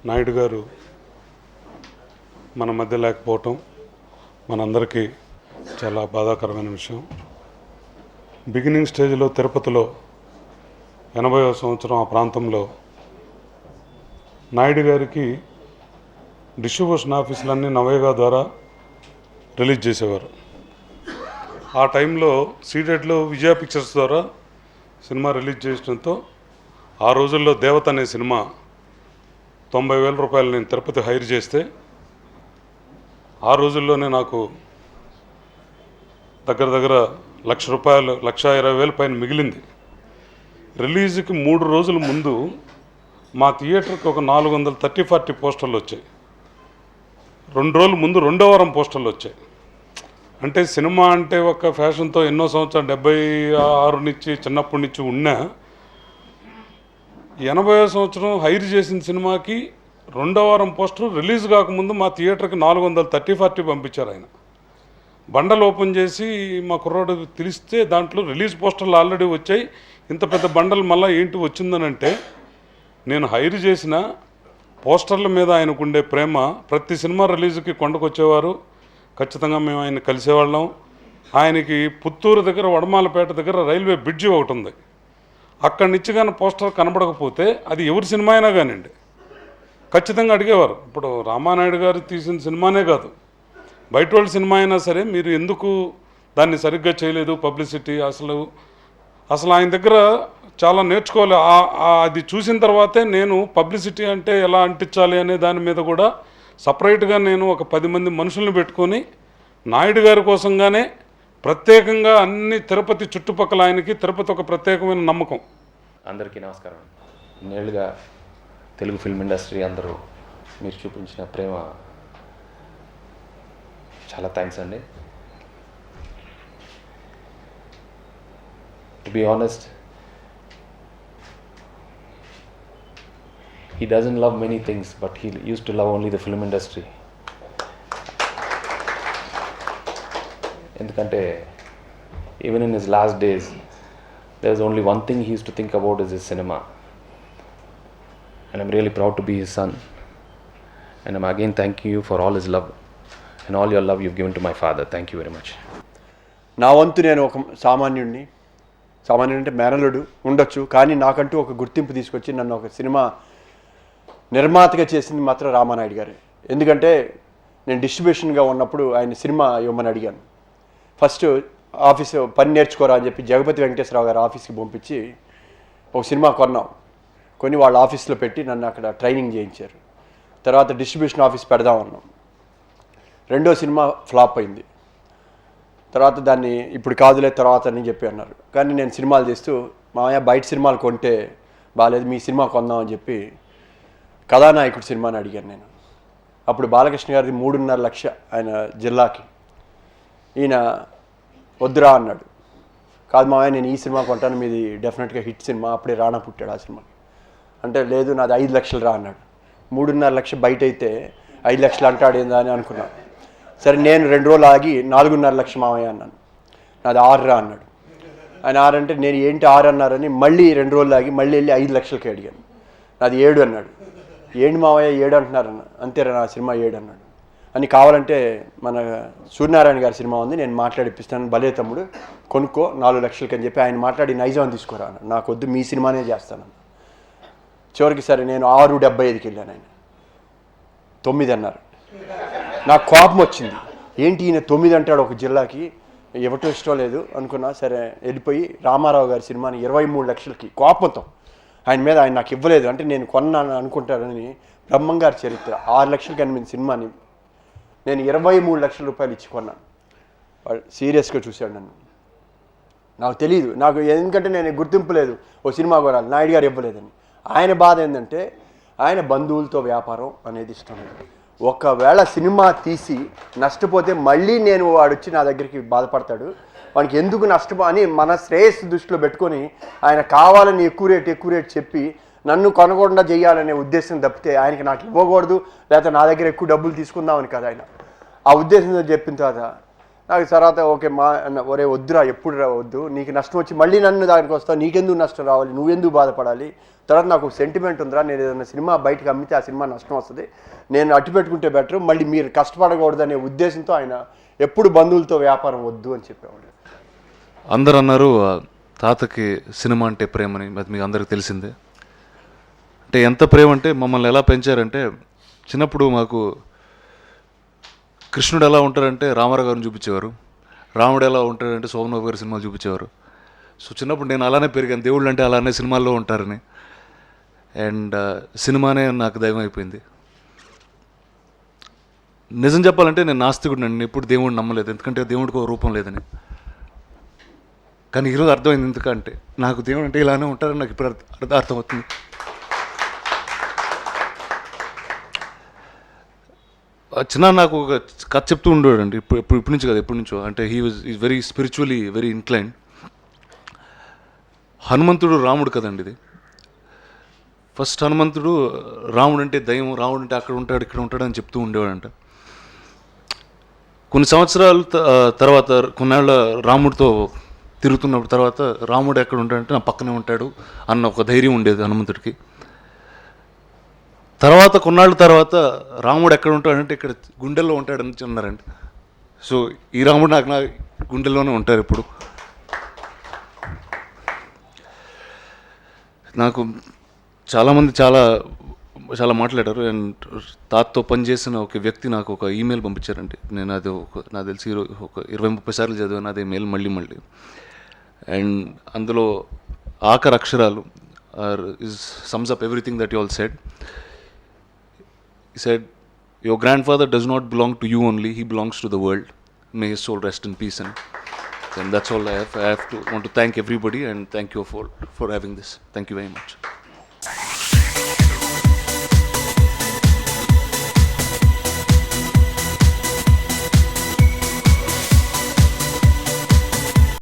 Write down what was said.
నాయుడు గారు మన మధ్య లేకపోవటం మనందరికీ చాలా బాధాకరమైన విషయం. బిగినింగ్ స్టేజ్లో తిరుపతిలో 80వ సంవత్సరం ఆ ప్రాంతంలో నాయుడు గారికి డిస్ట్రిబ్యూషన్ ఆఫీసులన్నీ నవయుగ ద్వారా రిలీజ్ చేసేవారు. ఆ టైంలో సీడెడ్లో విజయ పిక్చర్స్ ద్వారా సినిమా రిలీజ్ చేయడంతో ఆ రోజుల్లో దేవత అనే సినిమా 90,000 రూపాయలు నేను తిరుపతి హైర్ చేస్తే ఆ రోజుల్లోనే నాకు దగ్గర 1,00,000 రూపాయలు 1,20,000 పైన మిగిలింది. రిలీజ్కి 3 రోజుల ముందు మా థియేటర్కి ఒక 430-40 పోస్టర్లు వచ్చాయి. 2 రోజుల ముందు 2వ వారం పోస్టర్లు వచ్చాయి. అంటే సినిమా అంటే ఒక ఫ్యాషన్తో ఎన్నో సంవత్సరాలు 76 నుంచి చిన్నప్పటి నుంచి ఉన్నా 80వ సంవత్సరం హైర్ చేసిన సినిమాకి 2వ వారం పోస్టర్ రిలీజ్ కాకముందు మా థియేటర్కి 430-40 పంపించారు. ఆయన బండలు ఓపెన్ చేసి మా కుర్రాడు తెలిస్తే దాంట్లో రిలీజ్ పోస్టర్లు ఆల్రెడీ వచ్చాయి. ఇంత పెద్ద బండలు మళ్ళీ ఏంటి వచ్చిందనంటే నేను హైర్ చేసిన పోస్టర్ల మీద ఆయనకుండే ప్రేమ. ప్రతి సినిమా రిలీజ్కి కొండకు వచ్చేవారు, ఖచ్చితంగా మేము ఆయన కలిసేవాళ్ళం. ఆయనకి పుత్తూరు దగ్గర వడమాలపేట దగ్గర రైల్వే బ్రిడ్జి ఒకటి ఉంది. అక్కడి నుంచి కానీ పోస్టర్ కనబడకపోతే అది ఎవరి సినిమా అయినా కానివ్వండి ఖచ్చితంగా అడిగేవారు. ఇప్పుడు రామానాయుడు గారు తీసిన సినిమానే కాదు, బయట వాళ్ళ సినిమా అయినా సరే మీరు ఎందుకు దాన్ని సరిగ్గా చేయలేదు పబ్లిసిటీ. అసలు ఆయన దగ్గర చాలా నేర్చుకోవాలి. అది చూసిన తర్వాతే నేను పబ్లిసిటీ అంటే ఎలా అంటించాలి అనే దాని మీద కూడా సపరేట్గా నేను ఒక 10 మంది మనుషుల్ని పెట్టుకొని నాయుడు గారి కోసంగానే ప్రత్యేకంగా అన్ని తిరుపతి చుట్టుపక్కల ఆయనకి తిరుపతి ఒక ప్రత్యేకమైన నమ్మకం. అందరికీ నమస్కారం. నేళ్ళుగా తెలుగు ఫిల్మ్ ఇండస్ట్రీ అందరూ మీరు చూపించిన ప్రేమ చాలా థ్యాంక్స్ అండి. To be honest, he doesn't love many things, but he used to love only the film industry. ఎందుకంటే even in his last days there was only one thing he used to think about is his cinema, and I'm really proud to be his son, and I'm again thanking you for all his love and all your love you've given to my father. Thank you very much. నా వంతు నేను ఒక సామాన్యుడిని అంటే మేనలుడు ఉండొచ్చు, కానీ నాకంటూ ఒక గుర్తింపు తీసుకొచ్చి నన్ను ఒక సినిమా నిర్మాతగా చేసింది మాత్రం రామానాయుడు గారు. ఎందుకంటే నేను డిస్ట్రిబ్యూషన్గా ఉన్నప్పుడు ఆయన సినిమా ఇవ్వమని అడిగాను. ఫస్ట్ ఆఫీస్ పని నేర్చుకోరా అని చెప్పి జగపతి వెంకటేశ్వరరావు గారు ఆఫీస్కి పంపించి ఒక సినిమా కొని వాళ్ళ ఆఫీస్లో పెట్టి నన్ను అక్కడ ట్రైనింగ్ చేయించారు. తర్వాత డిస్ట్రిబ్యూషన్ ఆఫీస్ పెడదామన్నాం. 2వ సినిమా ఫ్లాప్ అయింది. తర్వాత దాన్ని ఇప్పుడు కాదులే తర్వాత అని చెప్పి అన్నారు. కానీ నేను సినిమాలు చేస్తూ మామయ్య బయట సినిమాలు కొంటే బాగాలేదు, మీ సినిమా కొందాం అని చెప్పి కథానాయకుడు సినిమాని అడిగాను నేను. అప్పుడు బాలకృష్ణ గారిది 3.5 లక్ష ఆయన జిల్లాకి. ఈయన వద్దురా అన్నాడు. కాదు మామయ్య నేను ఈ సినిమా కొంటాను, మీది డెఫినెట్గా హిట్ సినిమా, అప్పుడే రాణా పుట్టాడు ఆ సినిమాకి. అంటే లేదు నాది 5 లక్షలు రా అన్నాడు. 3.5 లక్ష బయట అయితే 5 లక్షలు అంటాడేందా అని అనుకున్నాను. సరే నేను 2 రోజులు ఆగి 4.5 లక్ష మామయ్య అన్నాను. నాది 6 రా అన్నాడు. ఆయన 6 అంటే నేను ఏంటి 6 అన్నారని మళ్ళీ 2 రోజులు ఆగి మళ్ళీ వెళ్ళి 5 లక్షలకి అడిగాను. నాది 7 అన్నాడు. ఏంటి మావయ్య 7 అంటున్నారన్న. అంతేరా నా సినిమా 7 అన్నాడు. అని కావాలంటే మన సూర్యనారాయణ గారి సినిమా ఉంది, నేను మాట్లాడిపిస్తాను, భలే తమ్ముడు కొనుక్కో 4 లక్షలకి అని చెప్పి ఆయన మాట్లాడి నైజాం తీసుకోరా అన్నాడు. నాకు వద్దు, మీ సినిమానే చేస్తానన్న. చివరికి సరే నేను 6.75కి వెళ్ళాను. ఆయన 9 అన్నారు. నాకు కోపం వచ్చింది. ఏంటి ఈయన 9 అంటాడు ఒక జిల్లాకి, ఇవ్వటం ఇష్టం లేదు అనుకున్నా. సరే వెళ్ళిపోయి రామారావు గారి సినిమాని 23 లక్షలకి కోపంతో ఆయన మీద ఆయన నాకు ఇవ్వలేదు అంటే నేను కొన్నాను అనుకుంటారని బ్రహ్మంగారి చరిత్ర 6 లక్షలకి అనిపించిన సినిమాని నేను 23 లక్షల రూపాయలు ఇచ్చి కొన్నాను. వాడు సీరియస్గా చూశాడు నన్ను. నాకు తెలియదు, నాకు ఎందుకంటే నేను గుర్తింపు లేదు ఓ సినిమా కొనాలి, నాయుడు గారు ఇవ్వలేదని. ఆయన బాధ ఏంటంటే ఆయన బంధువులతో వ్యాపారం అనేది ఇష్టం లేదు. ఒకవేళ సినిమా తీసి నష్టపోతే మళ్ళీ నేను వాడు వచ్చి నా దగ్గరికి బాధపడతాడు, వానికి ఎందుకు నష్టపో అని మన శ్రేయస్సు దృష్టిలో పెట్టుకొని ఆయన కావాలని ఎక్కువ రేట్ చెప్పి నన్ను కొనకుండా చేయాలనే ఉద్దేశం తప్పితే ఆయనకి నాకు ఇవ్వకూడదు లేకపోతే నా దగ్గర ఎక్కువ డబ్బులు తీసుకుందామని కదా ఆయన ఆ ఉద్దేశంతో చెప్పిన తర్వాత నాకు తర్వాత ఓకే మా అన్న ఒరే వద్దురా ఎప్పుడు వద్దు, నీకు నష్టం వచ్చి మళ్ళీ నన్ను దానికి వస్తావు, నీకెందుకు నష్టం రావాలి, నువ్వెందుకు బాధపడాలి, తర్వాత నాకు సెంటిమెంట్ ఉందిరా, నేను ఏదైనా సినిమా బయటకు అమ్మితే ఆ సినిమా నష్టం వస్తుంది, నేను అట్టు పెట్టుకుంటే బెటర్, మళ్ళీ మీరు కష్టపడకూడదనే ఉద్దేశంతో ఆయన ఎప్పుడు బంధువులతో వ్యాపారం వద్దు అని చెప్పేవాడు. అందరూ అన్నారు తాతకి సినిమా అంటే ప్రేమని, అది మీకు అందరికి తెలిసిందే. అంటే ఎంత ప్రేమ అంటే మమ్మల్ని ఎలా పెంచారంటే, చిన్నప్పుడు మాకు కృష్ణుడు ఎలా ఉంటారంటే రామారావు గారిని చూపించేవారు, రాముడు ఎలా ఉంటారంటే సోమనాథ్ గారి సినిమాలు చూపించేవారు. సో చిన్నప్పుడు నేను అలానే పెరిగాను, దేవుళ్ళు అంటే అలానే సినిమాల్లో ఉంటారని. అండ్ సినిమానే నాకు దైవం అయిపోయింది. నిజం చెప్పాలంటే నేను నాస్తికుడు, నేను ఎప్పుడు దేవుడిని నమ్మలేదు, ఎందుకంటే దేవుడికి ఒక రూపం లేదని. కానీ ఈరోజు అర్థమైంది ఎందుకంటే నాకు దేవుడు అంటే ఇలానే ఉంటారని నాకు ఇప్పుడు అర్థమవుతుంది. చిన్న నాకు ఒక కథ చెప్తూ ఉండేవాడు అండి, ఇప్పుడు నుంచి కదా, ఎప్పటి నుంచో. అంటే is very spiritually very inclined. హనుమంతుడు రాముడు కదండి ఇది. ఫస్ట్ హనుమంతుడు రాముడు అంటే దయ్యం, రాముడు అంటే అక్కడ ఉంటాడు ఇక్కడ ఉంటాడు అని చెప్తూ ఉండేవాడంట. కొన్ని సంవత్సరాల తర్వాత కొన్నేళ్ళ రాముడితో తిరుగుతున్నప్పుడు తర్వాత రాముడు ఎక్కడ ఉంటాడంటే నా పక్కనే ఉంటాడు అన్న ఒక ధైర్యం ఉండేది హనుమంతుడికి. తర్వాత కొన్నాళ్ళ తర్వాత రాముడు ఎక్కడ ఉంటాడంటే ఇక్కడ గుండెల్లో ఉంటాడని అన్నారండి. సో ఈ రాముడు నాకు నా గుండెల్లోనే ఉంటారు ఇప్పుడు. నాకు చాలామంది చాలా చాలా మాట్లాడారు. అండ్ తాతతో పనిచేసిన ఒక వ్యక్తి నాకు ఒక ఈమెయిల్ పంపించారండి. నేను అది నాకు తెలిసి ఒక 20-30 సార్లు చదివాను అదే మెయిల్ మళ్ళీ. అండ్ అందులో ఆఖరి అక్షరాలు sums up everything that you all said. He said, your grandfather does not belong to you only, he belongs to the world. May his soul rest in peace. And that's all I have. I want to thank everybody and thank you for having this. Thank you very much.